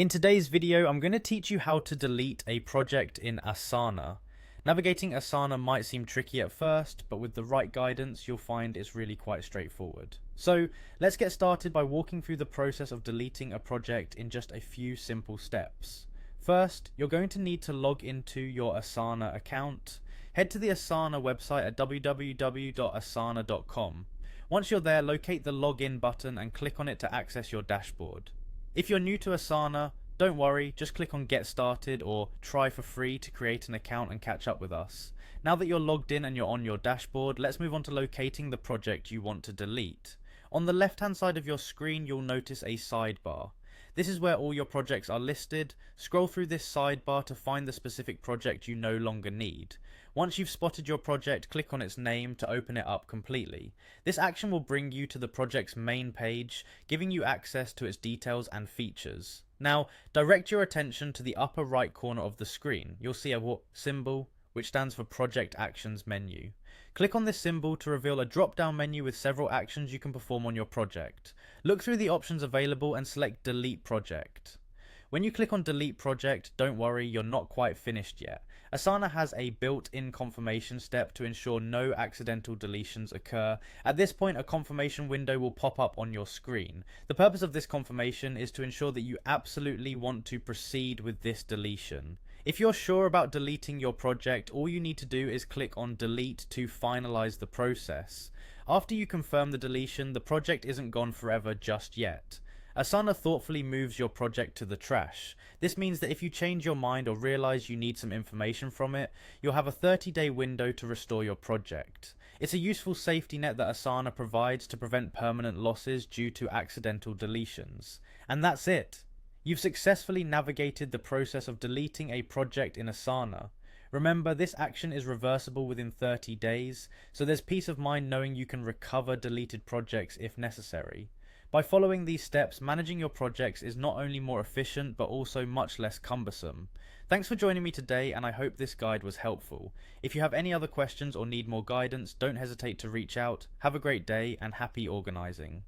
In today's video, I'm going to teach you how to delete a project in Asana. Navigating Asana might seem tricky at first, but with the right guidance, you'll find it's really quite straightforward. So let's get started by walking through the process of deleting a project in just a few simple steps. First, you're going to need to log into your Asana account. Head to the Asana website at www.asana.com. Once you're there, locate the login button and click on it to access your dashboard. If you're new to Asana, don't worry, just click on Get Started or Try for free to create an account and catch up with us. Now that you're logged in and you're on your dashboard, let's move on to locating the project you want to delete. On the left hand side of your screen, you'll notice a sidebar. This is where all your projects are listed. Scroll through this sidebar to find the specific project you no longer need. Once you've spotted your project, click on its name to open it up completely. This action will bring you to the project's main page, giving you access to its details and features. Now, direct your attention to the upper right corner of the screen. You'll see a symbol, which stands for Project Actions menu. Click on this symbol to reveal a drop-down menu with several actions you can perform on your project. Look through the options available and select Delete Project. When you click on Delete Project, don't worry, you're not quite finished yet. Asana has a built-in confirmation step to ensure no accidental deletions occur. At this point, a confirmation window will pop up on your screen. The purpose of this confirmation is to ensure that you absolutely want to proceed with this deletion. If you're sure about deleting your project, all you need to do is click on Delete to finalize the process. After you confirm the deletion, the project isn't gone forever just yet. Asana thoughtfully moves your project to the trash. This means that if you change your mind or realize you need some information from it, you'll have a 30-day window to restore your project. It's a useful safety net that Asana provides to prevent permanent losses due to accidental deletions. And that's it. You've successfully navigated the process of deleting a project in Asana. Remember, this action is reversible within 30 days, so there's peace of mind knowing you can recover deleted projects if necessary. By following these steps, managing your projects is not only more efficient, but also much less cumbersome. Thanks for joining me today, and I hope this guide was helpful. If you have any other questions or need more guidance, don't hesitate to reach out. Have a great day, and happy organizing.